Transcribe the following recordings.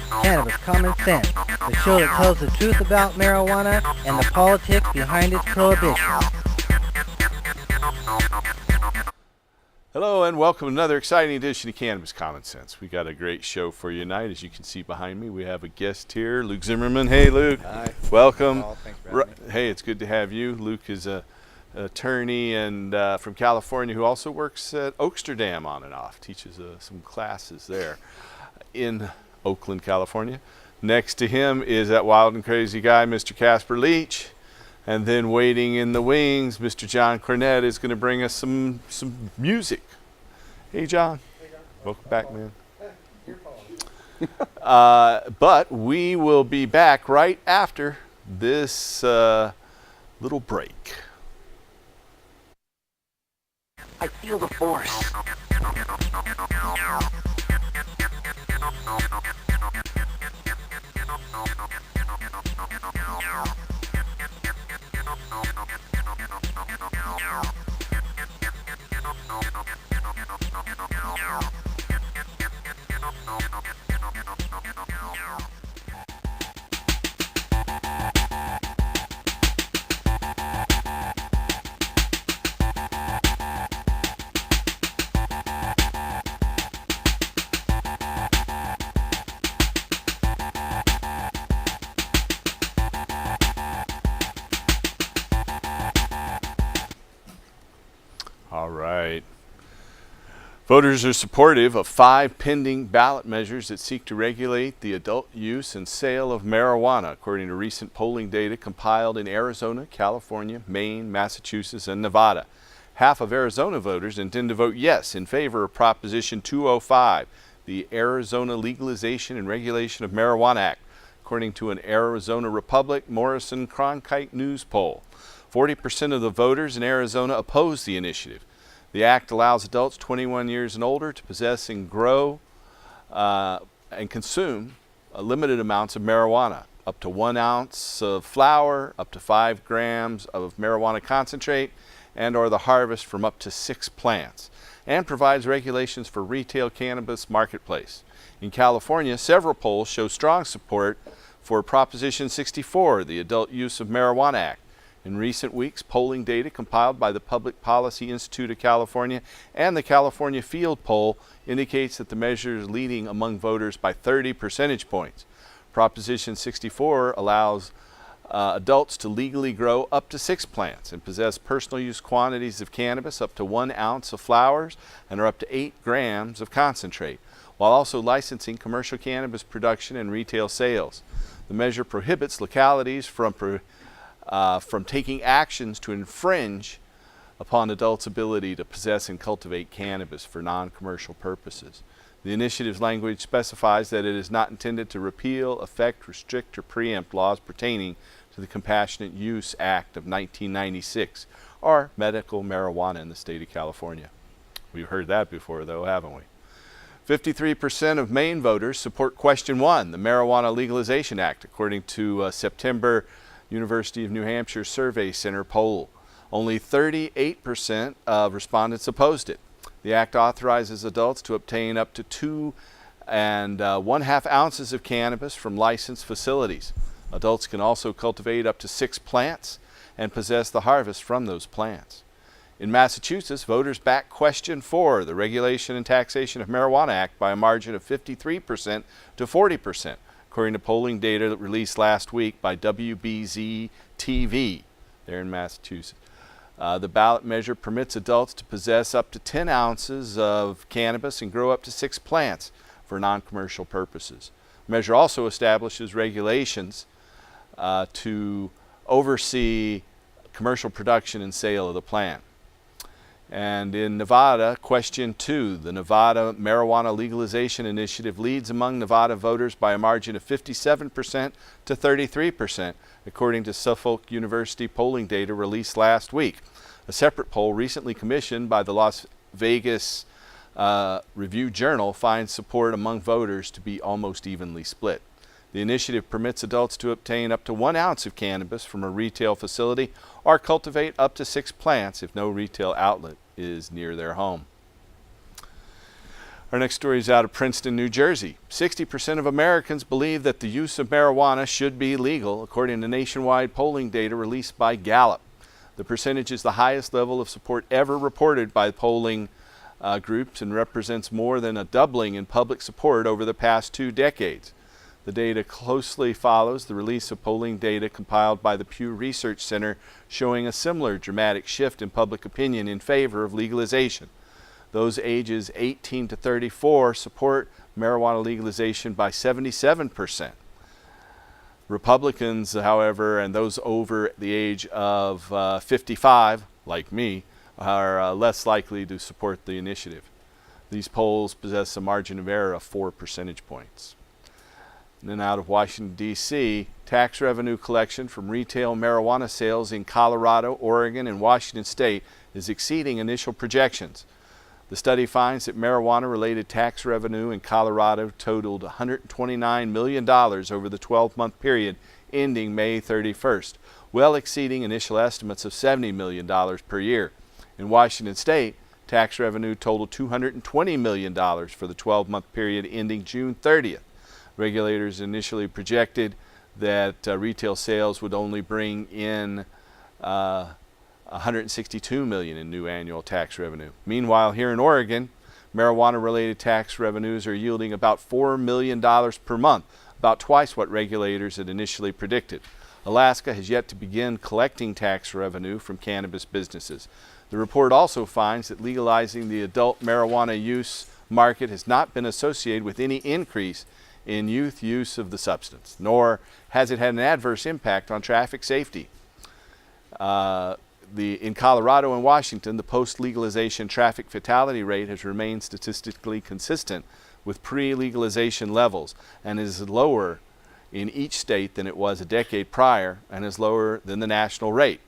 Cannabis Common Sense, the show that tells the truth about marijuana and the politics behind its prohibition. Hello and welcome to another exciting edition of Cannabis Common Sense. We got a great show for you tonight. As you can see behind me, we have a guest here, Luke Zimmerman. Hey, Luke. Hi. Welcome. Thanks for having me. Hey, it's good to have you. Luke is an attorney and from California who also works at Oaksterdam on and off, teaches some classes there in Oakland, California. Next to him is that wild and crazy guy, Mr. Casper Leach. And then waiting in the wings, Mr. John Cornett is going to bring us some music. Hey, John. Hey, John. Welcome back, man. You're following. But we will be back right after this little break. I feel the force. All right. Voters are supportive of 5 pending ballot measures that seek to regulate the adult use and sale of marijuana, according to recent polling data compiled in Arizona, California, Maine, Massachusetts, and Nevada. Half of Arizona voters intend to vote yes in favor of Proposition 205, the Arizona Legalization and Regulation of Marijuana Act, according to an Arizona Republic Morrison Cronkite News poll. 40% of the voters in Arizona oppose the initiative. The act allows adults 21 years and older to possess and grow and consume limited amounts of marijuana, up to 1 ounce of flower, up to 5 grams of marijuana concentrate, and or the harvest from up to 6 plants, and provides regulations for retail cannabis marketplace. In California, several polls show strong support for Proposition 64, the Adult Use of Marijuana Act. In recent weeks, polling data compiled by the Public Policy Institute of California and the California Field Poll indicates that the measure is leading among voters by 30 percentage points. Proposition 64 allows adults to legally grow up to 6 plants and possess personal use quantities of cannabis up to 1 ounce of flowers and are up to 8 grams of concentrate, while also licensing commercial cannabis production and retail sales. The measure prohibits localities from taking actions to infringe upon adults' ability to possess and cultivate cannabis for non-commercial purposes. The initiative's language specifies that it is not intended to repeal, affect, restrict, or preempt laws pertaining to the Compassionate Use Act of 1996, or medical marijuana in the state of California. We've heard that before, though, haven't we? 53% of Maine voters support Question 1, the Marijuana Legalization Act, according to September University of New Hampshire Survey Center poll. Only 38% of respondents opposed it. The act authorizes adults to obtain up to 2 1/2 ounces of cannabis from licensed facilities. Adults can also cultivate up to 6 plants and possess the harvest from those plants. In Massachusetts, voters backed Question 4, the Regulation and Taxation of Marijuana Act, by a margin of 53% to 40%. According to polling data released last week by WBZ-TV there in Massachusetts. The ballot measure permits adults to possess up to 10 ounces of cannabis and grow up to 6 plants for non-commercial purposes. The measure also establishes regulations to oversee commercial production and sale of the plant. And in Nevada, Question 2, the Nevada Marijuana Legalization Initiative leads among Nevada voters by a margin of 57% to 33%, according to Suffolk University polling data released last week. A separate poll recently commissioned by the Las Vegas Review-Journal finds support among voters to be almost evenly split. The initiative permits adults to obtain up to 1 ounce of cannabis from a retail facility or cultivate up to 6 plants if no retail outlet is near their home. Our next story is out of Princeton, New Jersey. 60% of Americans believe that the use of marijuana should be legal, according to nationwide polling data released by Gallup. The percentage is the highest level of support ever reported by polling groups and represents more than a doubling in public support over the past 2 decades. The data closely follows the release of polling data compiled by the Pew Research Center, showing a similar dramatic shift in public opinion in favor of legalization. Those ages 18 to 34 support marijuana legalization by 77%. Republicans, however, and those over the age of 55, like me, are less likely to support the initiative. These polls possess a margin of error of 4 percentage points. And then out of Washington, D.C., tax revenue collection from retail marijuana sales in Colorado, Oregon, and Washington State is exceeding initial projections. The study finds that marijuana-related tax revenue in Colorado totaled $129 million over the 12-month period ending May 31st, well exceeding initial estimates of $70 million per year. In Washington State, tax revenue totaled $220 million for the 12-month period ending June 30th. Regulators initially projected that retail sales would only bring in $162 million in new annual tax revenue. Meanwhile, here in Oregon, marijuana-related tax revenues are yielding about $4 million per month, about twice what regulators had initially predicted. Alaska has yet to begin collecting tax revenue from cannabis businesses. The report also finds that legalizing the adult marijuana use market has not been associated with any increase in youth use of the substance, nor has it had an adverse impact on traffic safety. In Colorado and Washington, the post-legalization traffic fatality rate has remained statistically consistent with pre-legalization levels and is lower in each state than it was a decade prior and is lower than the national rate.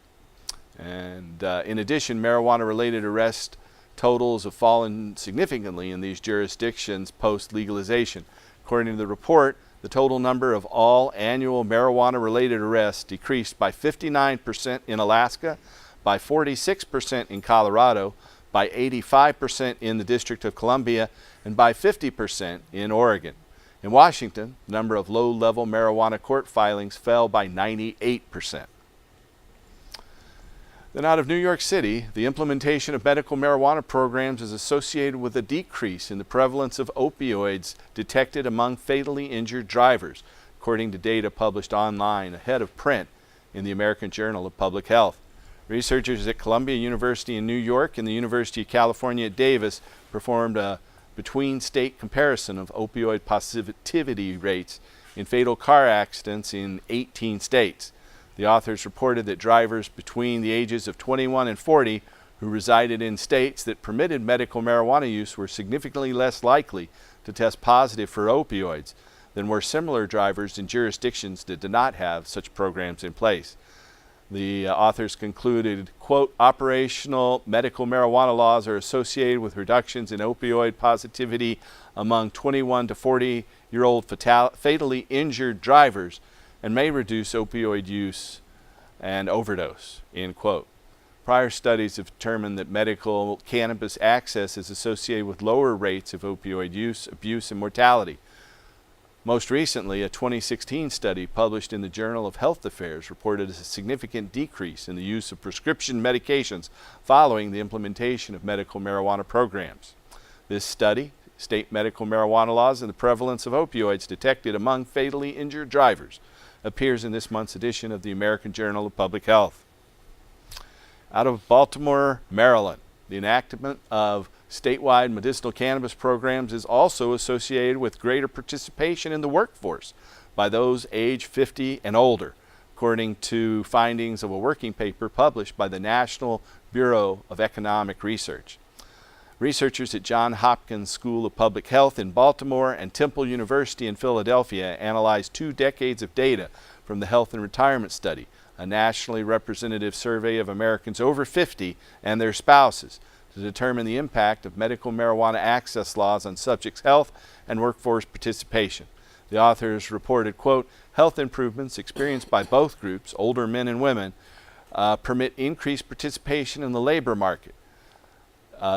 And in addition, marijuana-related arrest totals have fallen significantly in these jurisdictions post-legalization. According to the report, the total number of all annual marijuana-related arrests decreased by 59% in Alaska, by 46% in Colorado, by 85% in the District of Columbia, and by 50% in Oregon. In Washington, the number of low-level marijuana court filings fell by 98%. Then out of New York City, the implementation of medical marijuana programs is associated with a decrease in the prevalence of opioids detected among fatally injured drivers, according to data published online ahead of print in the American Journal of Public Health. Researchers at Columbia University in New York and the University of California at Davis performed a between-state comparison of opioid positivity rates in fatal car accidents in 18 states. The authors reported that drivers between the ages of 21 and 40 who resided in states that permitted medical marijuana use were significantly less likely to test positive for opioids than were similar drivers in jurisdictions that did not have such programs in place. The authors concluded, quote, operational medical marijuana laws are associated with reductions in opioid positivity among 21 to 40-year-old fatally injured drivers and may reduce opioid use and overdose, end quote. Prior studies have determined that medical cannabis access is associated with lower rates of opioid use, abuse, and mortality. Most recently, a 2016 study published in the Journal of Health Affairs reported a significant decrease in the use of prescription medications following the implementation of medical marijuana programs. This study, State Medical Marijuana Laws and the Prevalence of Opioids Detected Among Fatally Injured Drivers, appears in this month's edition of the American Journal of Public Health. Out of Baltimore, Maryland, the enactment of statewide medicinal cannabis programs is also associated with greater participation in the workforce by those age 50 and older, according to findings of a working paper published by the National Bureau of Economic Research. Researchers at Johns Hopkins School of Public Health in Baltimore and Temple University in Philadelphia analyzed 2 decades of data from the Health and Retirement Study, a nationally representative survey of Americans over 50 and their spouses, to determine the impact of medical marijuana access laws on subjects' health and workforce participation. The authors reported, quote, health improvements experienced by both groups, older men and women, permit increased participation in the labor market.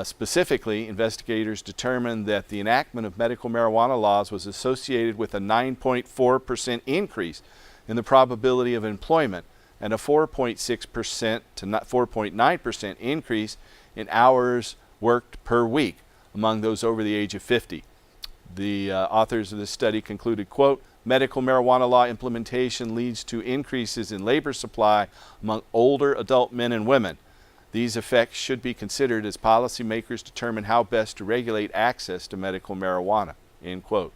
Specifically, investigators determined that the enactment of medical marijuana laws was associated with a 9.4% increase in the probability of employment and a 4.6% to 4.9% increase in hours worked per week among those over the age of 50. The authors of this study concluded, quote, medical marijuana law implementation leads to increases in labor supply among older adult men and women. These effects should be considered as policymakers determine how best to regulate access to medical marijuana, end quote.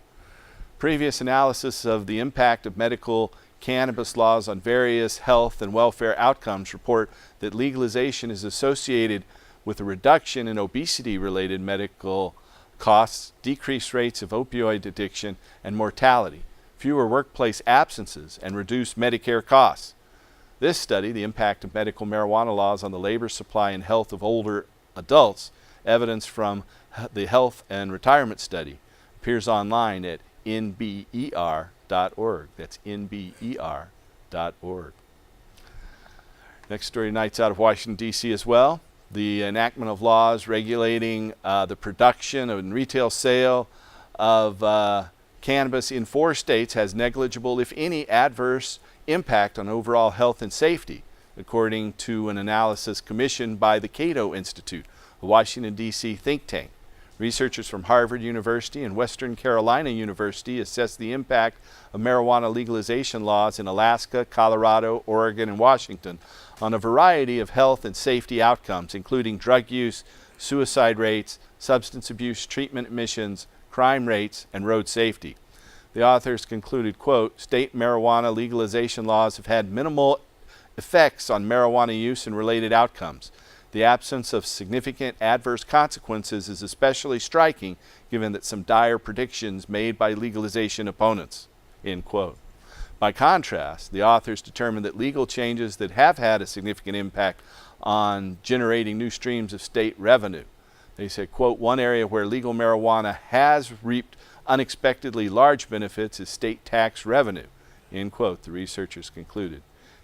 Previous analysis of the impact of medical cannabis laws on various health and welfare outcomes report that legalization is associated with a reduction in obesity-related medical costs, decreased rates of opioid addiction and mortality, fewer workplace absences, and reduced Medicare costs. This study, The Impact of Medical Marijuana Laws on the Labor Supply and Health of Older Adults, evidence from the Health and Retirement Study, appears online at nber.org. That's nber.org. Next story tonight's out of Washington, D.C. as well. The enactment of laws regulating the production and retail sale of cannabis in 4 states has negligible, if any, adverse impact on overall health and safety, according to an analysis commissioned by the Cato Institute, a Washington, D.C. think tank. Researchers from Harvard University and Western Carolina University assessed the impact of marijuana legalization laws in Alaska, Colorado, Oregon, and Washington on a variety of health and safety outcomes, including drug use, suicide rates, substance abuse treatment admissions, crime rates, and road safety. The authors concluded, quote, state marijuana legalization laws have had minimal effects on marijuana use and related outcomes. The absence of significant adverse consequences is especially striking given that some dire predictions made by legalization opponents, end quote. By contrast, the authors determined that legal changes that have had a significant impact on generating new streams of state revenue. They said, quote, one area where legal marijuana has reaped unexpectedly large benefits is state tax revenue, end quote, the researchers concluded.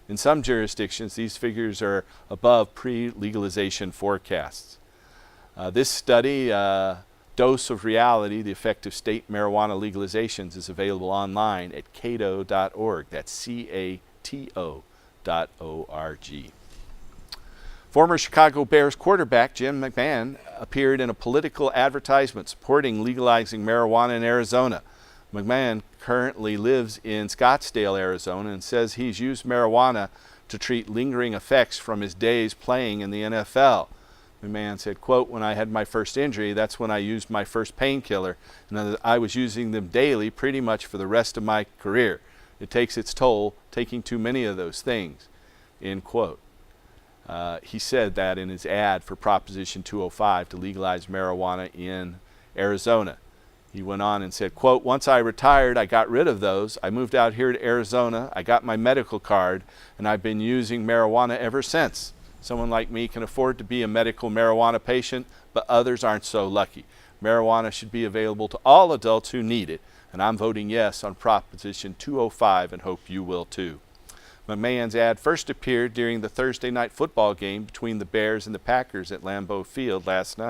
In some jurisdictions, these figures are above pre-legalization forecasts. This study, Dose of Reality, the Effect of State Marijuana Legalizations, is available online at cato.org. That's cato.org. Former Chicago Bears quarterback Jim McMahon appeared in a political advertisement supporting legalizing marijuana in Arizona. McMahon currently lives in Scottsdale, Arizona, and says he's used marijuana to treat lingering effects from his days playing in the NFL. McMahon said, quote, when I had my first injury, that's when I used my first painkiller, and I was using them daily pretty much for the rest of my career. It takes its toll, taking too many of those things, end quote. He said that in his ad for Proposition 205 to legalize marijuana in Arizona. He went on and said, quote, once I retired, I got rid of those. I moved out here to Arizona. I got my medical card, and I've been using marijuana ever since. Someone like me can afford to be a medical marijuana patient, but others aren't so lucky. Marijuana should be available to all adults who need it, and I'm voting yes on Proposition 205 and hope you will too. McMahon's ad first appeared during the Thursday night football game between the Bears and the Packers at Lambeau Field last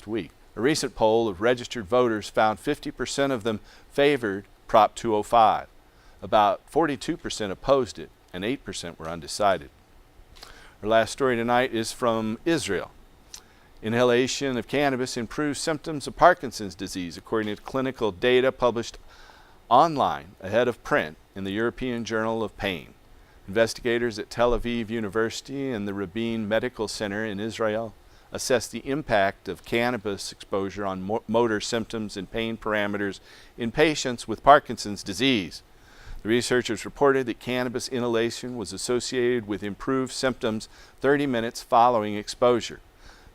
week. A recent poll of registered voters found 50% of them favored Prop 205. About 42% opposed it, and 8% were undecided. Our last story tonight is from Israel. Inhalation of cannabis improves symptoms of Parkinson's disease, according to clinical data published online ahead of print in the European Journal of Pain. Investigators at Tel Aviv University and the Rabin Medical Center in Israel assessed the impact of cannabis exposure on motor symptoms and pain parameters in patients with Parkinson's disease. The researchers reported that cannabis inhalation was associated with improved symptoms 30 minutes following exposure.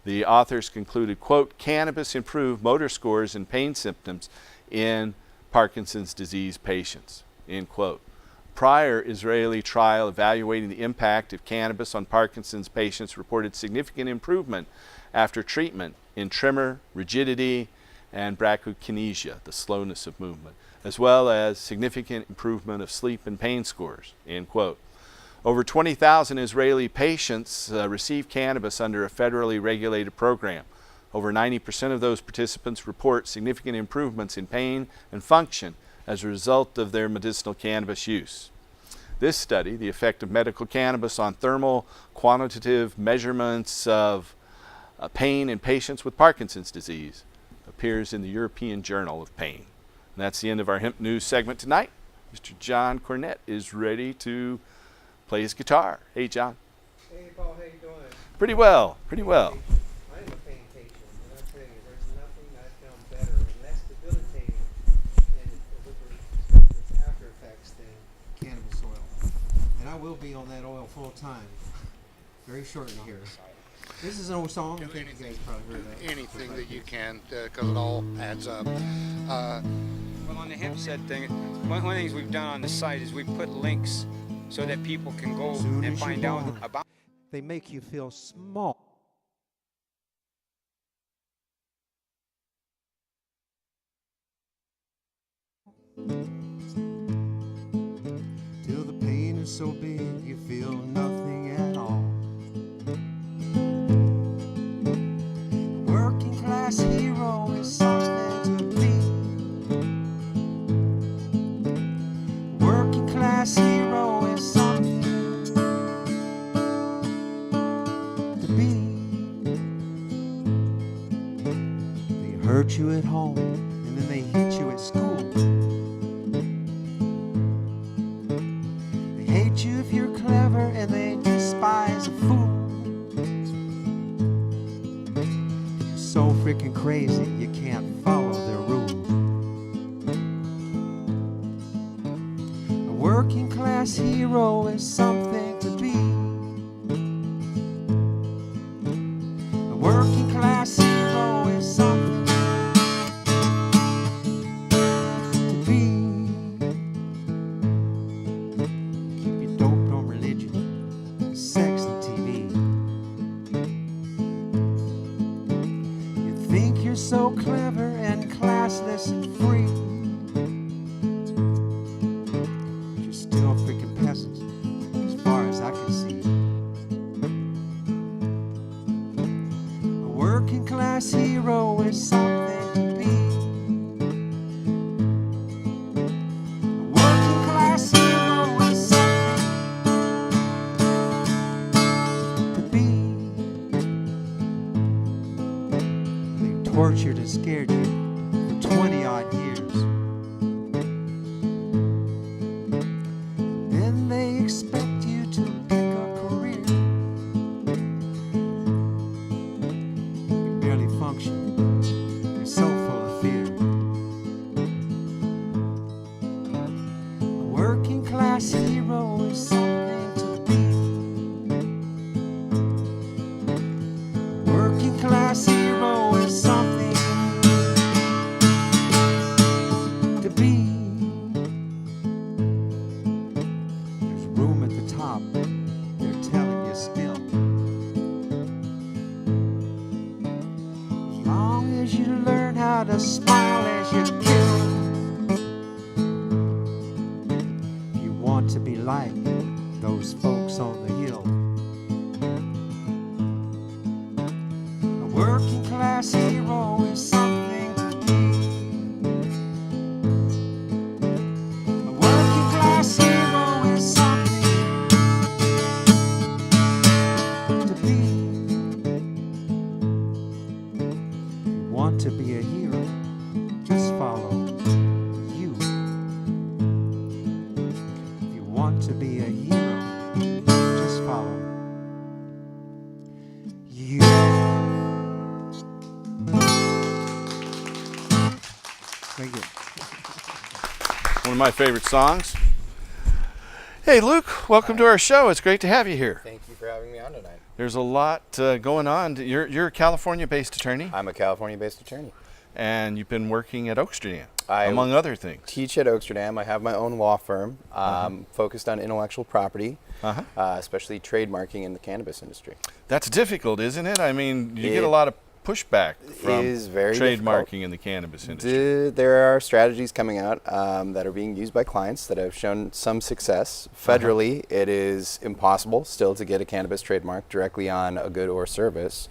The authors concluded, quote, cannabis improved motor scores and pain symptoms in Parkinson's disease patients, end quote. Prior Israeli trial evaluating the impact of cannabis on Parkinson's patients reported significant improvement after treatment in tremor, rigidity, and bradykinesia, the slowness of movement, as well as significant improvement of sleep and pain scores, end quote. Over 20,000 Israeli patients receive cannabis under a federally regulated program. Over 90% of those participants report significant improvements in pain and function as a result of their medicinal cannabis use. This study, the effect of medical cannabis on thermal quantitative measurements of pain in patients with Parkinson's disease, appears in the European Journal of Pain. And that's the end of our hemp news segment tonight. Mr. John Cornett is ready to play his guitar. Hey, John. Hey, Paul, how you doing? Pretty well, pretty well. I am a pain patient, and I'll tell you, there's nothing I've found better and less debilitating with respect to its after effects than cannabis oil. And I will be on that oil full time very shortly here. This is an old song. I think you guys probably heard that. Anything that you can, because it all adds up. Well, on the hemp set thing, one of the things we've done on the site is we put links so that people can go Soon and as find you're out born. about. They make you feel small. Till the pain is so big you feel nothing at all. A working class hero is something to be. A working class hero is something to be. They hurt you at home and then they hit you at school. They hate you if you're clever and they despise a fool. You're so freaking crazy you can't follow their rules. A working class hero is something to be. A working class hero is something to be. Keep your dope on religion, sex and TV. You think you're so clever and classless and free. But you're still a freaking peasant, as far as I can see. A working class hero is something to be. A working class hero is something to be. They tortured and scared you for 20 odd years. Then they expect you to pick a career. You barely function. You're so full of fear. A working class hero is something to be. A working class hero is something to be. There's room at the top. They're telling you still. As long as you learn how to smile as you kill. If you want to be like those folks on the hill. A working class hero is something to be. A working class hero is something to be. If you want to be a hero, just follow you. If you want to be a hero, just follow you. Very good. One of my favorite songs. Hey, Luke, welcome to our show. It's great to have you here. Thank you for having me on tonight. There's a lot going on. You're a California-based attorney, I'm a California-based attorney. and you've been working at Oaksterdam, I among other things. Teach at Oaksterdam. I have my own law firm focused on intellectual property, especially trademarking in the cannabis industry. That's difficult, isn't it? I mean, you get a lot of pushback from Is very trademarking difficult. in the cannabis industry. There are strategies coming out that are being used by clients that have shown some success. Federally, it is impossible still to get a cannabis trademark directly on a good or service.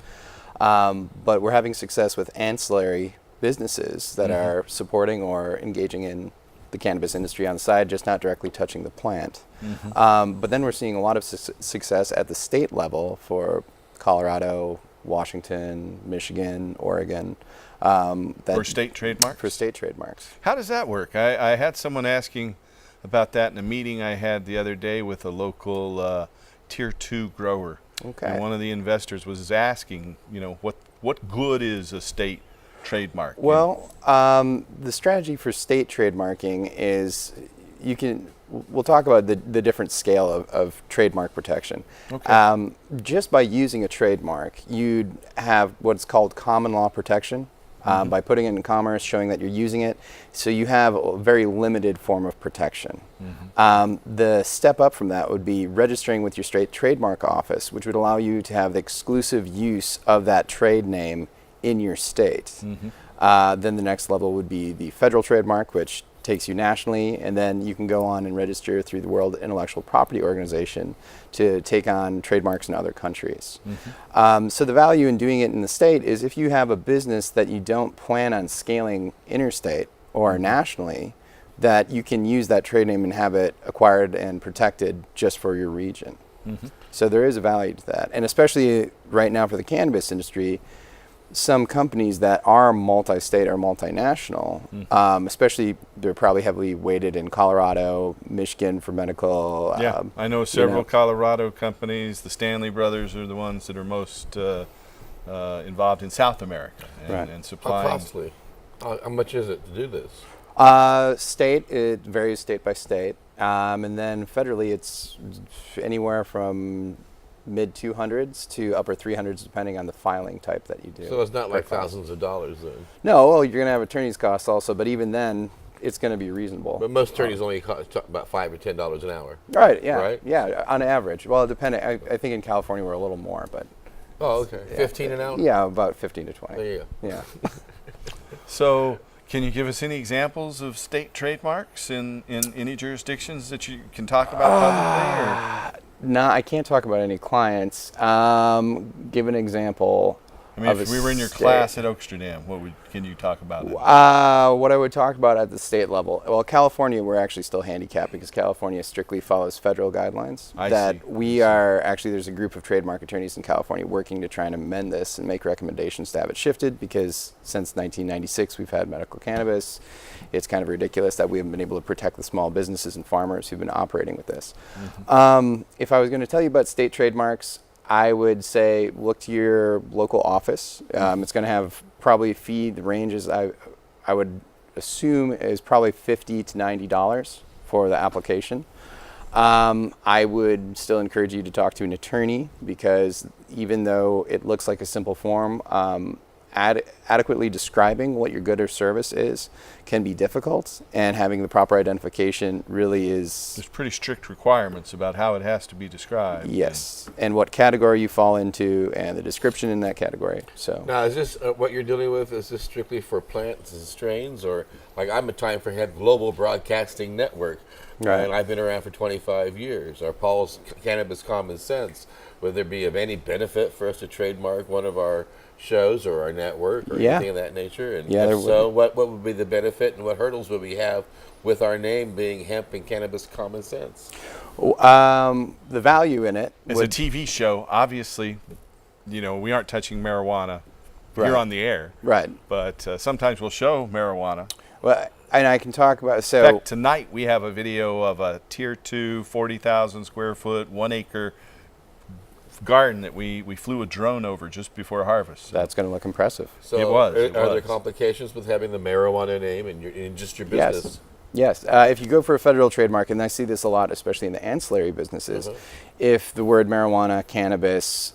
But we're having success with ancillary businesses that are supporting or engaging in the cannabis industry on the side, just not directly touching the plant. But then we're seeing a lot of success at the state level for Colorado, Washington, Michigan, Oregon. For state trademarks? For state trademarks. How does that work? I had someone asking about that in a meeting I had the other day with a local tier 2 grower. Okay. And one of the investors was asking, what good is a state trademark? Well, the strategy for state trademarking is we'll talk about the different scale of trademark protection. Okay. Just by using a trademark, you'd have what's called common law protection by putting it in commerce, showing that you're using it. So you have a very limited form of protection. The step up from that would be registering with your state trademark office, which would allow you to have the exclusive use of that trade name in your state. Then the next level would be the federal trademark, which takes you nationally, and then you can go on and register through the World Intellectual Property Organization to take on trademarks in other countries. So the value in doing it in the state is if you have a business that you don't plan on scaling interstate or nationally, that you can use that trade name and have it acquired and protected just for your region. So there is a value to that. And especially right now for the cannabis industry, some companies that are multi-state or multinational, especially they're probably heavily weighted in Colorado, Michigan for medical. Yeah, I know several Colorado companies. The Stanley Brothers are the ones that are most involved in South America and supplying. How costly? How much is it to do this? State, it varies state by state. And then federally, it's anywhere from mid 200s to upper 300s, depending on the filing type that you do. So it's not like thousands of dollars then? No, well, you're going to have attorney's costs also, but even then, it's going to be reasonable. But most attorneys only cost about $5 or $10 an hour. Right, yeah. Right? Yeah, on average. Well, depending, I think in California we're a little more, but. Oh, okay. Yeah. 15 an hour? Yeah, about 15 to 20. There you go. Yeah. So, can you give us any examples of state trademarks in any jurisdictions that you can talk about publicly? No, I can't talk about any clients. Give an example. I mean, if we were in your class at Oaksterdam, can you talk about it? What I would talk about at the state level. Well, California, we're actually still handicapped because California strictly follows federal guidelines. There's a group of trademark attorneys in California working to try and amend this and make recommendations to have it shifted, because since 1996 we've had medical cannabis. It's kind of ridiculous that we haven't been able to protect the small businesses and farmers who've been operating with this. If I was going to tell you about state trademarks, I would say look to your local office. It's going to have probably fee. The ranges I would assume is probably $50 to $90 for the application. I would still encourage you to talk to an attorney, because even though it looks like a simple form, adequately describing what your good or service is can be difficult, and having the proper identification really is. There's pretty strict requirements about how it has to be described. Yes, and what category you fall into, and the description in that category. So now, is this what you're dealing with? Is this strictly for plants and strains, or like I'm a time for head Global Broadcasting Network, right, and I've been around for 25 years. Or Paul's Cannabis Common Sense. Would there be of any benefit for us to trademark one of our shows or our network or anything of that nature? And if so, what would be the benefit, and what hurdles would we have with our name being Hemp and Cannabis Common Sense? The value in it. As a TV show, obviously, we aren't touching marijuana here on the air. Right. But sometimes we'll show marijuana. Well, and I can talk about, In fact, tonight we have a video of a tier 2, 40,000 square foot, 1 acre garden that we flew a drone over just before harvest. That's going to look impressive. So it was. Are there complications with having the marijuana name in just your business? Yes. If you go for a federal trademark, and I see this a lot, especially in the ancillary businesses, if the word marijuana, cannabis,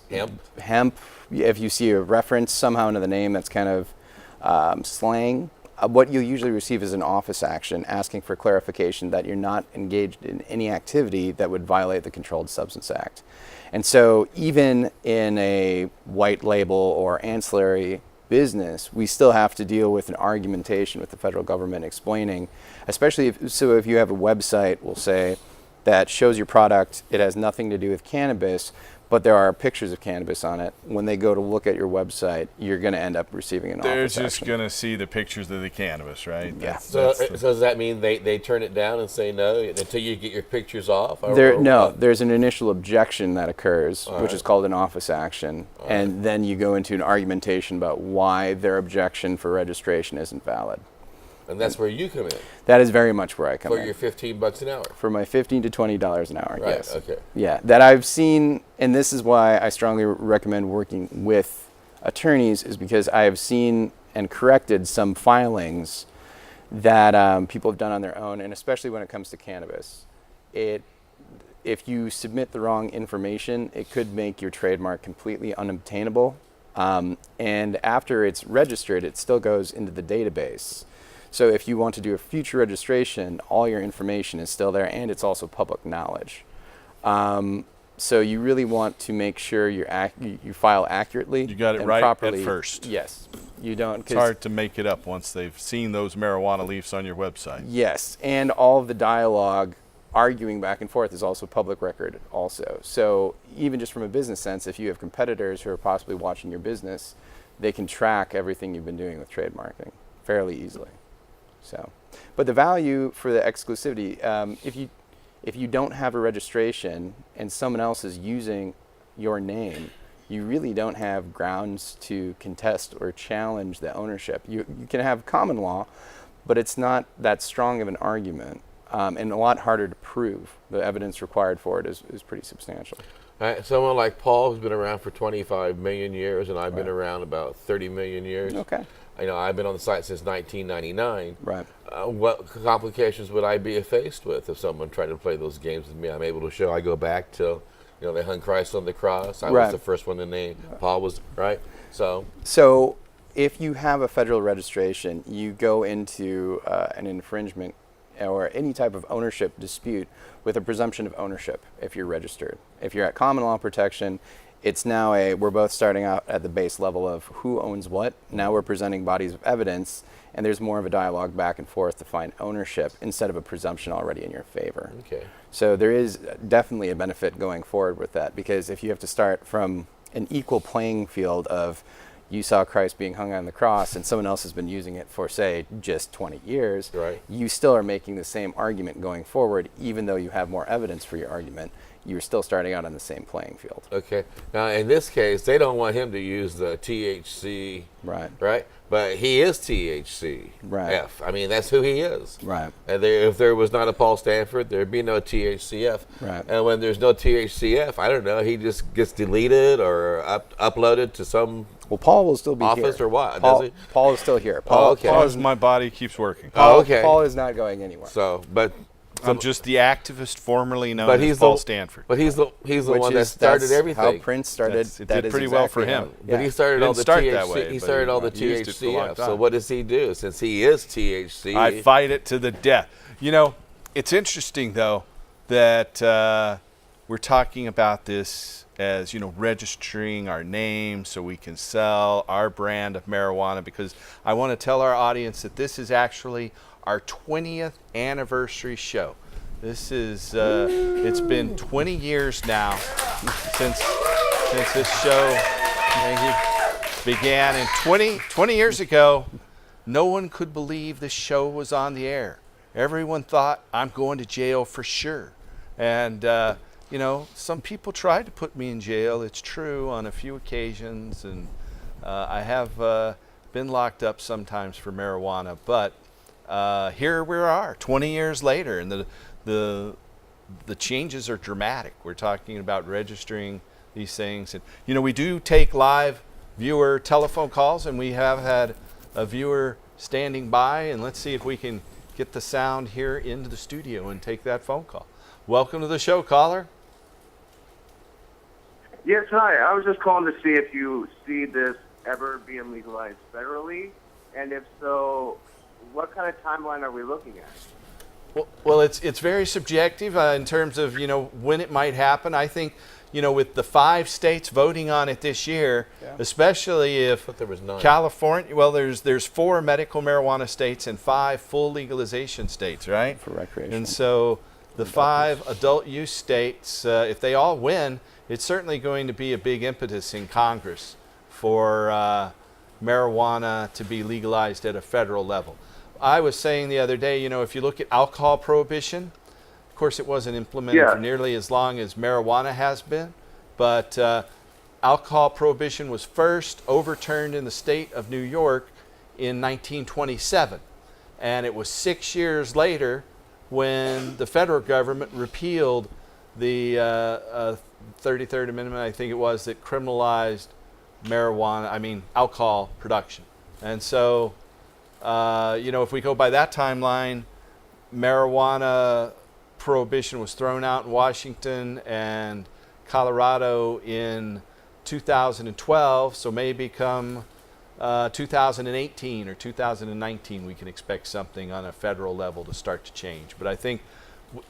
hemp, if you see a reference somehow into the name that's kind of slang, what you'll usually receive is an office action asking for clarification that you're not engaged in any activity that would violate the Controlled Substance Act. And so even in a white label or ancillary business, we still have to deal with an argumentation with the federal government explaining, especially if you have a website, we'll say, that shows your product, it has nothing to do with cannabis, but there are pictures of cannabis on it. When they go to look at your website, you're going to end up receiving an They're office just action. going to see the pictures of the cannabis, right? Yeah. So does that mean they turn it down and say no until you get your pictures off? There's an initial objection that occurs, which right. is called an office action, and then you go into an argumentation about why their objection for registration isn't valid. And that's where you come in. That is very much where I come in. For your $15 an hour. For my $15 to $20 an hour, Right, yes. okay. Yeah, that I've seen, and this is why I strongly recommend working with attorneys, is because I have seen and corrected some filings that people have done on their own, and especially when it comes to cannabis. If you submit the wrong information, it could make your trademark completely unobtainable. And after it's registered, it still goes into the database. So if you want to do a future registration, all your information is still there, and it's also public knowledge. So you really want to make sure you file accurately. You got it and right properly. at first. Yes, you don't. It's hard to make it up once they've seen those marijuana leaves on your website. Yes, and all of the dialogue arguing back and forth is also public record also. So even just from a business sense, if you have competitors who are possibly watching your business, they can track everything you've been doing with trademarking fairly easily. So, but the value for the exclusivity, if you don't have a registration and someone else is using your name, you really don't have grounds to contest or challenge the ownership. You can have common law, but it's not that strong of an argument, and a lot harder to prove. The evidence required for it is pretty substantial. All right, someone like Paul, who's been around for 25 million years, and I've been Right. around about 30 million years. Okay. I've been on the site since 1999. Right. What complications would I be faced with if someone tried to play those games with me? I'm able to show I go back till, they hung Christ on the cross. I Right. was the first one to name. Paul was, right? So if you have a federal registration, you go into an infringement or any type of ownership dispute with a presumption of ownership if you're registered. If you're at common law protection, it's now we're both starting out at the base level of who owns what. Now we're presenting bodies of evidence, and there's more of a dialogue back and forth to find ownership instead of a presumption already in your favor. Okay. So there is definitely a benefit going forward with that, because if you have to start from an equal playing field of you saw Christ being hung on the cross and someone else has been using it for, say, just 20 years, right. You still are making the same argument going forward, even though you have more evidence for your argument. You're still starting out on the same playing field. Okay. Now, in this case, they don't want him to use the THC, Right. right? But he is THC. Right. F. I mean, that's who he is. Right. And if there was not a Paul Stanford, there'd be no THCF. Right. And when there's no THCF, I don't know, he just gets deleted or uploaded to some Paul will still be office here. or what? Paul, Does he? Paul is still here. Oh, okay. As long as my body keeps working. Okay. Paul is not going anywhere. So, but I'm just the activist formerly known But as he's Paul the- Stanford. but he's the Which one that is- started that's everything. How Prince started. It that did is pretty well for exactly him. how- But he started all Didn't the start THC. that way, He but started all the he used it for a long THCF. So time. what does he do? Since he is THC, I fight it to the death. It's interesting, though, that we're talking about this as, registering our name so we can sell our brand of marijuana, because I want to tell our audience that this is actually our 20th anniversary show. This is, it's been 20 years now since this show began. And 20 years ago, no one could believe the show was on the air. Everyone thought, I'm going to jail for sure. And, some people tried to put me in jail. It's true, on a few occasions. And I have been locked up sometimes for marijuana. But here we are, 20 years later, and the changes are dramatic. We're talking about registering these things. And, we do take live viewer telephone calls, and we have had a viewer standing by. And let's see if we can get the sound here into the studio and take that phone call. Welcome to the show, caller. Yes, hi. I was just calling to see if you see this ever being legalized federally, and if so, what kind of timeline are we looking at? Well, it's very subjective in terms of when it might happen. I think with the 5 states voting on it this year, especially if there was 9. California, well, there's 4 medical marijuana states and 5 full legalization states, right? For recreation. And so the 5 adult use states, if they all win, it's certainly going to be a big impetus in Congress for marijuana to be legalized at a federal level. I was saying the other day, if you look at alcohol prohibition, of course it wasn't implemented for nearly as long as marijuana has been, but alcohol prohibition was first overturned in the state of New York in 1927. And it was 6 years later when the federal government repealed the 33rd Amendment, I think it was, that criminalized alcohol production. And so, if we go by that timeline, marijuana prohibition was thrown out in Washington and Colorado in 2012, so maybe come 2018 or 2019 we can expect something on a federal level to start to change. But I think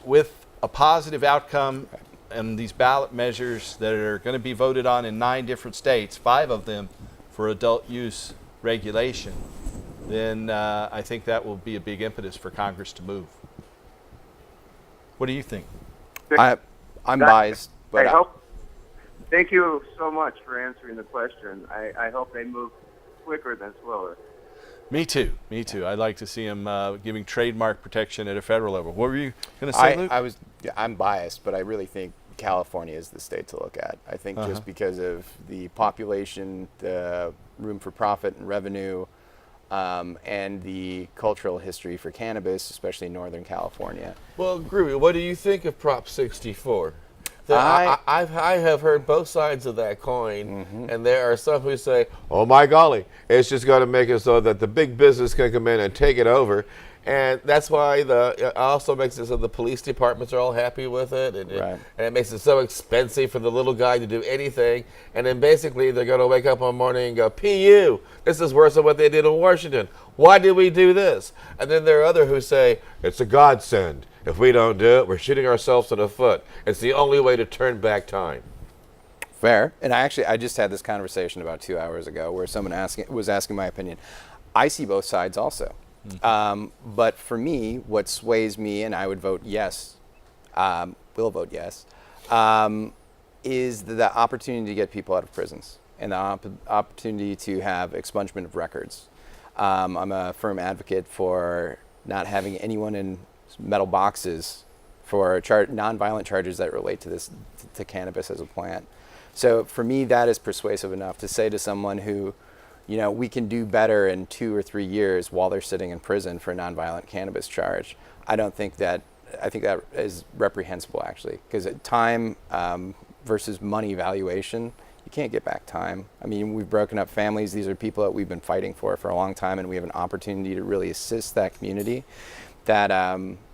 with a positive outcome and these ballot measures that are going to be voted on in 9 different states, 5 of them for adult use regulation, then I think that will be a big impetus for Congress to move. What do you think? I'm biased, but thank you so much for answering the question. I hope they move quicker than slower. Me too. I'd like to see them giving trademark protection at a federal level. What were you going to say, Luke? I'm biased, but I really think California is the state to look at. I think just because of the population, the room for profit and revenue, and the cultural history for cannabis, especially in Northern California. Well, Groovy, what do you think of Prop 64? I have heard both sides of that coin, and there are some who say, oh my golly, it's just going to make it so that the big business can come in and take it over. And that's why it also makes it so the police departments are all happy with it, and it makes it so expensive for the little guy to do anything. And then basically they're going to wake up one morning and go, PU, this is worse than what they did in Washington. Why did we do this? And then there are others who say, it's a godsend. If we don't do it, we're shooting ourselves in the foot. It's the only way to turn back time. Fair. And I just had this conversation about 2 hours ago where someone was asking my opinion. I see both sides also. But for me, what sways me, and I would vote yes, will vote yes, is the opportunity to get people out of prisons and the opportunity to have expungement of records. I'm a firm advocate for not having anyone in metal boxes for nonviolent charges that relate to cannabis as a plant. So for me, that is persuasive enough to say to someone who, we can do better in 2 or 3 years while they're sitting in prison for a nonviolent cannabis charge. I think that is reprehensible, actually, because time versus money valuation, you can't get back time. I mean, we've broken up families. These are people that we've been fighting for a long time, and we have an opportunity to really assist that community.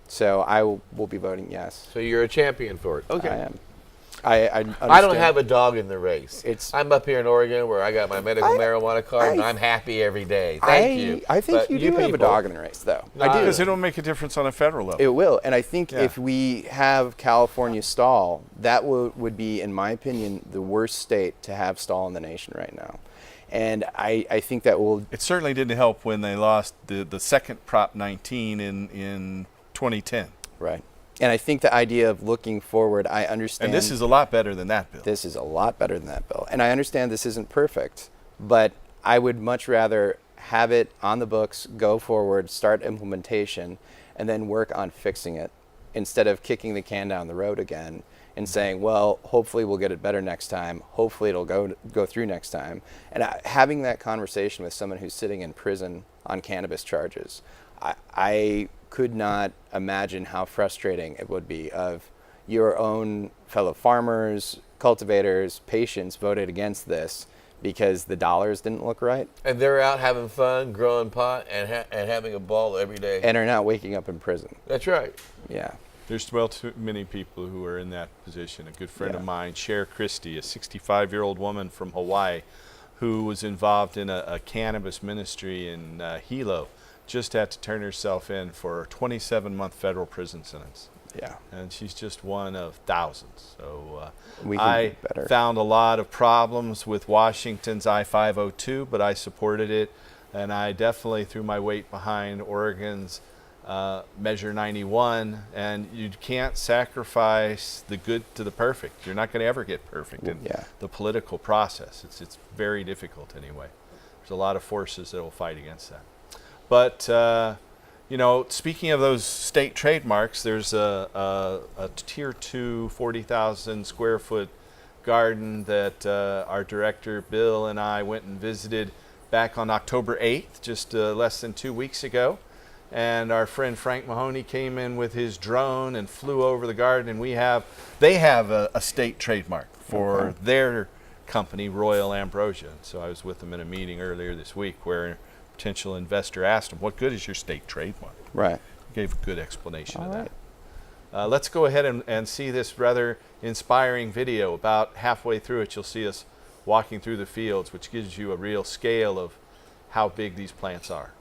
So I will be voting yes. So you're a champion for it. Okay. I am. I don't have a dog in the race. I'm up here in Oregon where I got my medical marijuana card, and I'm happy every day. Thank you. I think you do have a dog in the race, though. I do. Because it'll make a difference on a federal level. It will. And I think if we have California stall, that would be, in my opinion, the worst state to have stall in the nation right now. And I think that will... It certainly didn't help when they lost the second Prop 19 in 2010. Right. And I think the idea of looking forward, I understand... And this is a lot better than that bill. This is a lot better than that bill. And I understand this isn't perfect, but I would much rather have it on the books, go forward, start implementation, and then work on fixing it instead of kicking the can down the road again and saying, well, hopefully we'll get it better next time. Hopefully it'll go through next time. And having that conversation with someone who's sitting in prison on cannabis charges, I could not imagine how frustrating it would be of your own fellow farmers, cultivators, patients voted against this because the dollars didn't look right. And they're out having fun, growing pot, and having a ball every day. And are not waking up in prison. That's right. Yeah. There's too many people who are in that position. A good friend of mine, Cher Christie, a 65-year-old woman from Hawaii who was involved in a cannabis ministry in Hilo, just had to turn herself in for a 27-month federal prison sentence. Yeah. And she's just one of thousands. So We can I do better. found a lot of problems with Washington's I-502, but I supported it. And I definitely threw my weight behind Oregon's Measure 91. And you can't sacrifice the good to the perfect. You're not going to ever get perfect in the political process. It's very difficult anyway. There's a lot of forces that will fight against that. But you know, speaking of those state trademarks, there's a tier 2, 40,000 square foot garden that our director Bill and I went and visited back on October 8th, just less than 2 weeks ago. And our friend Frank Mahoney came in with his drone and flew over the garden, and they have a state trademark for their company, Royal Ambrosia. So I was with them in a meeting earlier this week where a potential investor asked him, what good is your state trademark? Right. Gave a good explanation of that. Let's go ahead and see this rather inspiring video. About halfway through it, you'll see us walking through the fields, which gives you a real scale of how big these plants are.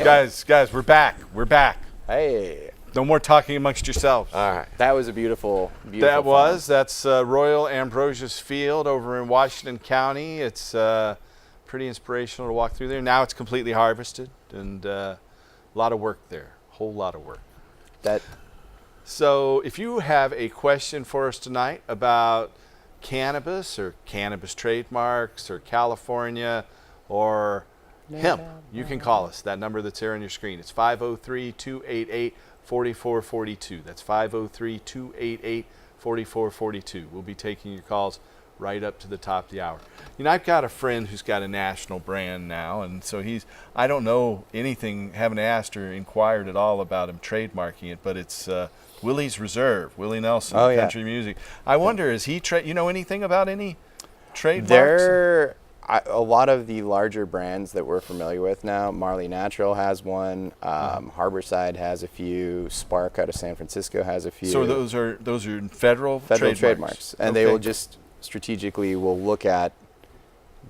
Guys, we're back. We're back. Hey. No more talking amongst yourselves. All right. That was a beautiful, beautiful That's Royal Ambrosius Field over in Washington County. It's pretty inspirational to walk through there. Now it's completely harvested, and a lot of work there. A whole lot of work. So if you have a question for us tonight about cannabis or cannabis trademarks or California or hemp, you can call us. That number that's there on your screen. It's 503-288-4442. That's 503-288-4442. We'll be taking your calls right up to the top of the hour. You know, I've got a friend who's got a national brand now, and so I don't know anything, haven't asked or inquired at all about him trademarking it, but it's Willie's Reserve, Willie Nelson, country music. I wonder, is he, you know anything about any trademarks? A lot of the larger brands that we're familiar with now, Marley Natural has one, Harborside has a few, Spark out of San Francisco has a few. So those are federal trademarks. And they will just strategically will look at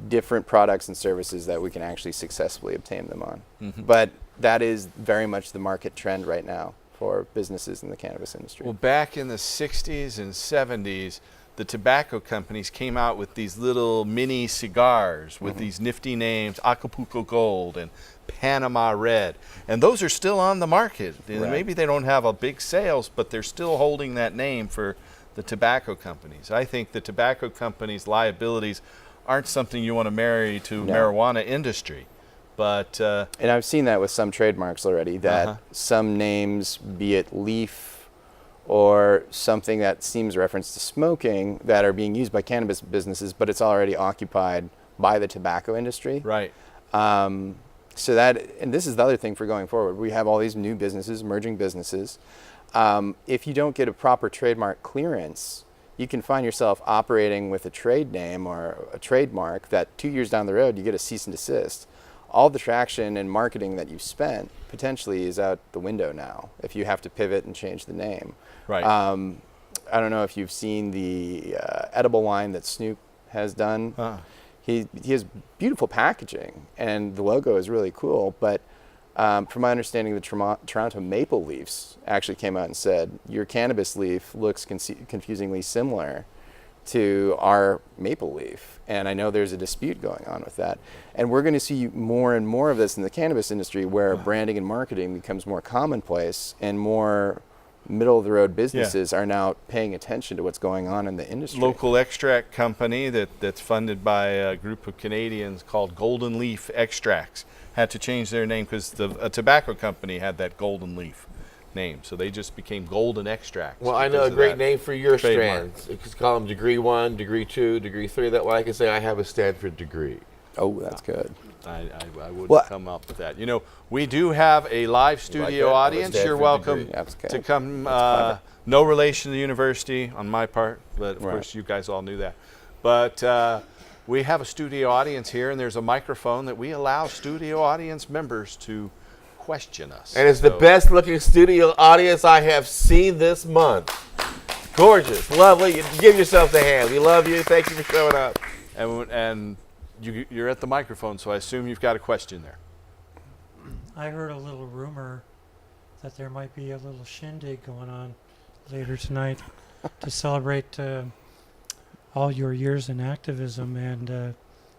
different products and services that we can actually successfully obtain them on. But that is very much the market trend right now for businesses in the cannabis industry. Well, back in the 60s and 70s, the tobacco companies came out with these little mini cigars with these nifty names, Acapulco Gold and Panama Red. And those are still on the market. And maybe they don't have a big sales, but they're still holding that name for the tobacco companies. I think the tobacco companies' liabilities aren't something you want to marry to marijuana industry. But and I've seen that with some trademarks already, that some names, be it leaf or something that seems reference to smoking, that are being used by cannabis businesses, but it's already occupied by the tobacco industry. Right. So that, and this is the other thing for going forward. We have all these new businesses, emerging businesses. If you don't get a proper trademark clearance, you can find yourself operating with a trade name or a trademark that 2 years down the road, you get a cease and desist. All the traction and marketing that you've spent potentially is out the window now if you have to pivot and change the name. Right. I don't know if you've seen the edible line that Snoop has done. He has beautiful packaging and the logo is really cool, but from my understanding, the Toronto Maple Leafs actually came out and said, your cannabis leaf looks confusingly similar to our maple leaf. And I know there's a dispute going on with that. And we're going to see more and more of this in the cannabis industry where branding and marketing becomes more commonplace and more middle-of-the-road businesses are now paying attention to what's going on in the industry. Local extract company that's funded by a group of Canadians called Golden Leaf Extracts had to change their name because a tobacco company had that Golden Leaf name, so they just became Golden Extracts. Well, I know a great name for your strands. You could call them Degree 1, Degree 2, Degree 3. That way I can say I have a Stanford degree. Oh, that's good. I wouldn't come up with that. You know, we do have a live studio audience. You're welcome to come. No relation to the university on my part, but of course you guys all knew that. But we have a studio audience here, and there's a microphone that we allow studio audience members to question us. And it's the best looking studio audience I have seen this month. Gorgeous, lovely. You give yourself a hand. We love you. Thank you for showing up. And you're at the microphone, so I assume you've got a question there. I heard a little rumor that there might be a little shindig going on later tonight to celebrate all your years in activism and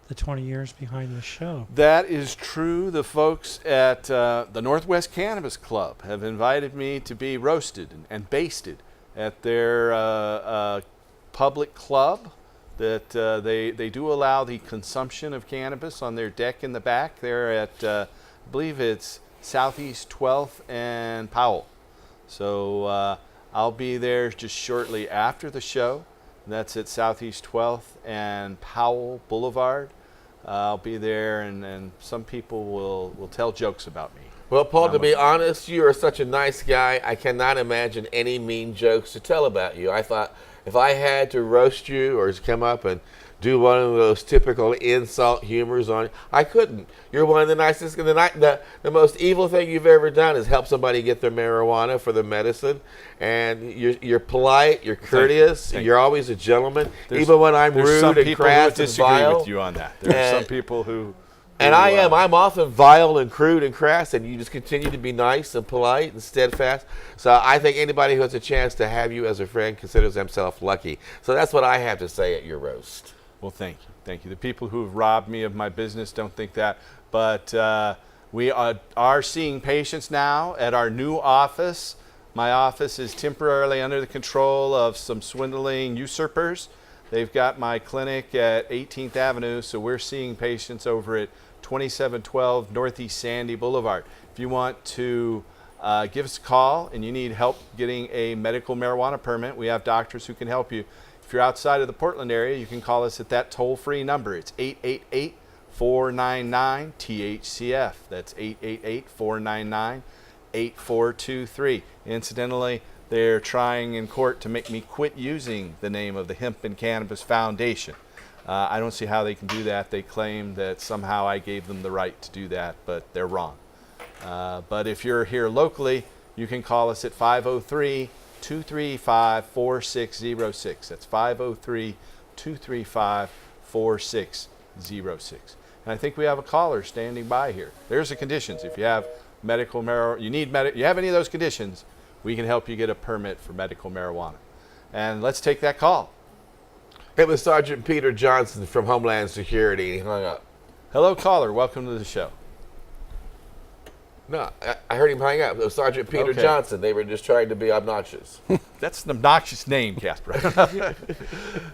the 20 years behind the show. That is true. The folks at the Northwest Cannabis Club have invited me to be roasted and basted at their public club that they do allow the consumption of cannabis on their deck in the back. They're at, I believe it's Southeast 12th and Powell. So I'll be there just shortly after the show. That's at Southeast 12th and Powell Boulevard. I'll be there, and some people will tell jokes about me. Well, Paul, to be honest, you are such a nice guy. I cannot imagine any mean jokes to tell about you. I thought if I had to roast you or come up and do one of those typical insult humors on you, I couldn't. You're one of the nicest. The most evil thing you've ever done is help somebody get their marijuana for the medicine. And you're polite, you're courteous, you're always a gentleman. Even when I'm rude and crass and vile. There's some people who disagree with you on that. There are some people who And I am. I'm often vile and crude and crass, and you just continue to be nice and polite and steadfast. So I think anybody who has a chance to have you as a friend considers themselves lucky. So that's what I have to say at your roast. Well, thank you. Thank you. The people who have robbed me of my business don't think that. But we are seeing patients now at our new office. My office is temporarily under the control of some swindling usurpers. They've got my clinic at 18th Avenue, so we're seeing patients over at 2712 Northeast Sandy Boulevard. If you want to give us a call and you need help getting a medical marijuana permit, we have doctors who can help you. If you're outside of the Portland area, you can call us at that toll-free number. It's 888-499-THCF. That's 888-499-8423. Incidentally, they're trying in court to make me quit using the name of the Hemp and Cannabis Foundation. I don't see how they can do that. They claim that somehow I gave them the right to do that, but they're wrong. But if you're here locally, you can call us at 503-235-4606. That's 503-235-4606. And I think we have a caller standing by here. There's the conditions. If you have medical marijuana, you have any of those conditions, we can help you get a permit for medical marijuana. And let's take that call. It was Sergeant Peter Johnson from Homeland Security. He hung up. Hello, caller. Welcome to the show. No, I heard him hang up. It was Sergeant Peter Johnson. They were just trying to be obnoxious. That's an obnoxious name, Casper.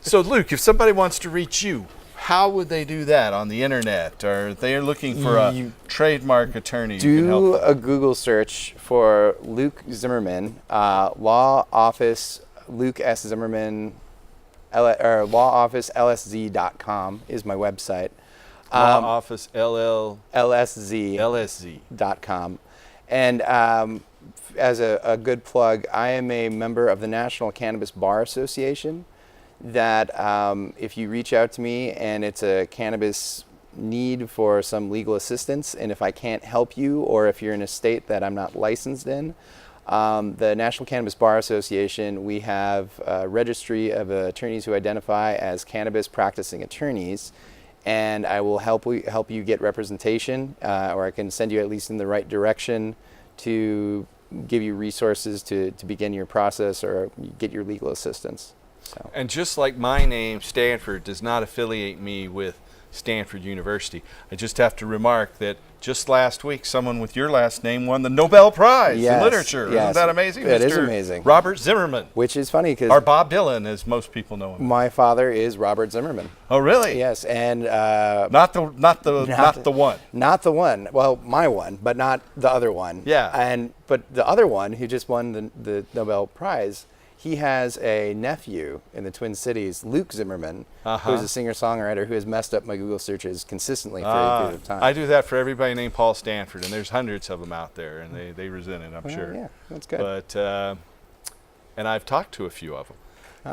So, Luke, if somebody wants to reach you, how would they do that on the internet? Or they're looking for a trademark attorney? Do a Google search for Luke Zimmerman, law office Luke S. Zimmerman, lawofficelsz.com is my website. Law office LSZ.com. And as a good plug, I am a member of the National Cannabis Bar Association. That if you reach out to me and it's a cannabis need for some legal assistance, and if I can't help you, or if you're in a state that I'm not licensed in, the National Cannabis Bar Association, we have a registry of attorneys who identify as cannabis practicing attorneys, and I will help you get representation, or I can send you at least in the right direction to give you resources to begin your process or get your legal assistance. So. And just like my name, Stanford, does not affiliate me with Stanford University, I just have to remark that just last week, someone with your last name won the Nobel Prize in Literature. Yes. Isn't that amazing? It is amazing. Robert Zimmerman. Which is funny because... Or Bob Dylan, as most people know him. My father is Robert Zimmerman. Oh, really? Yes, and... not the one. Not the one. Well, my one, but not the other one. Yeah. But the other one, who just won the Nobel Prize... He has a nephew in the Twin Cities, Luke Zimmerman, who's a singer-songwriter who has messed up my Google searches consistently for a period of time. I do that for everybody named Paul Stanford, and there's hundreds of them out there, and they resent it, I'm sure. Yeah, that's good. But and I've talked to a few of them.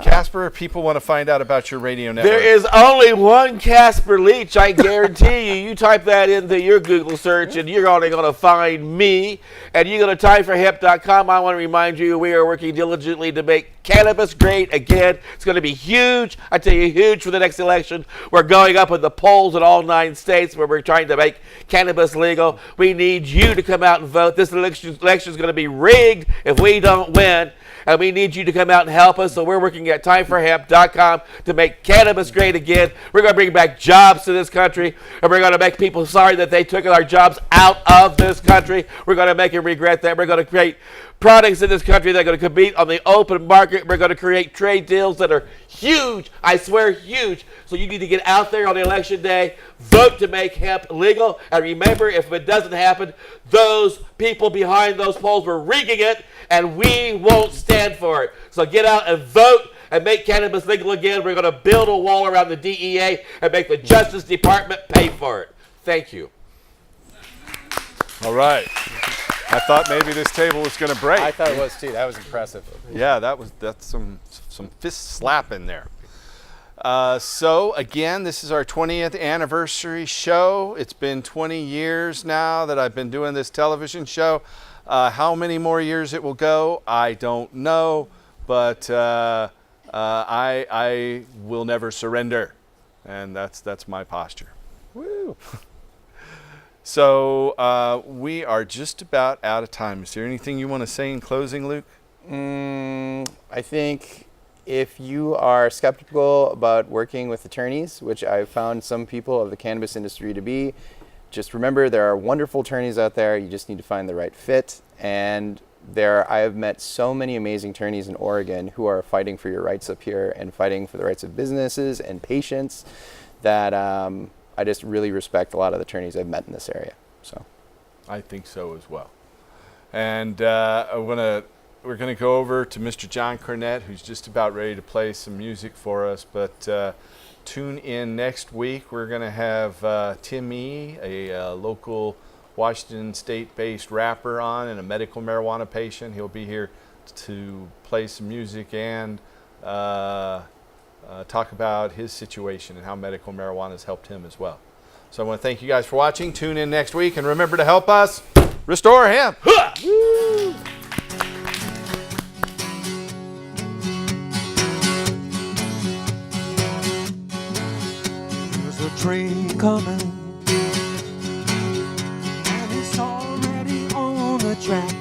Casper, people want to find out about your radio network. There is only one Casper Leach, I guarantee you. You type that into your Google search, and you're only going to find me. And you go to timeforhemp.com. I want to remind you, we are working diligently to make cannabis great again. It's going to be huge. I tell you, huge for the next election. We're going up in the polls in all 9 states where we're trying to make cannabis legal. We need you to come out and vote. This election is going to be rigged if we don't win. And we need you to come out and help us. So we're working at timeforhemp.com to make cannabis great again. We're going to bring back jobs to this country. And we're going to make people sorry that they took our jobs out of this country. We're going to make them regret that. We're going to create products in this country that are going to compete on the open market. We're going to create trade deals that are huge. I swear, huge. So you need to get out there on the election day, vote to make hemp legal. And remember, if it doesn't happen, those people behind those polls were rigging it, and we won't stand for it. So get out and vote and make cannabis legal again. We're going to build a wall around the DEA and make the Justice Department pay for it. Thank you. All right. I thought maybe this table was going to break. I thought it was too. That was impressive. Yeah, that's some fist slapping there. So again, this is our 20th anniversary show. It's been 20 years now that I've been doing this television show. How many more years it will go, I don't know, but I will never surrender, and that's my posture. Woo! So we are just about out of time. Is there anything you want to say in closing, Luke? I think if you are skeptical about working with attorneys, which I've found some people of the cannabis industry to be, just remember there are wonderful attorneys out there. You just need to find the right fit. And I have met so many amazing attorneys in Oregon who are fighting for your rights up here and fighting for the rights of businesses and patients that I just really respect a lot of the attorneys I've met in this area. So, I think so as well. And we're gonna go over to Mr. John Cornett, who's just about ready to play some music for us. But tune in next week. We're gonna have Tim E., a local Washington State-based rapper, on, and a medical marijuana patient. He'll be here to play some music and talk about his situation and how medical marijuana has helped him as well. So I want to thank you guys for watching. Tune in next week, and remember to help us restore hemp. There's a train coming, and it's already on the track.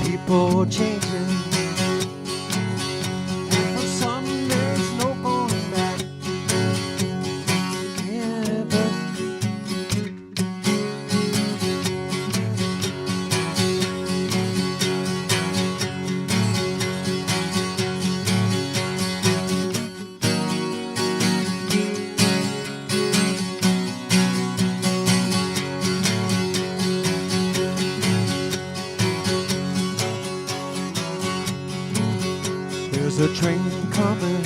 People changing, and for some there's no going back. Cannabis. There's a train coming,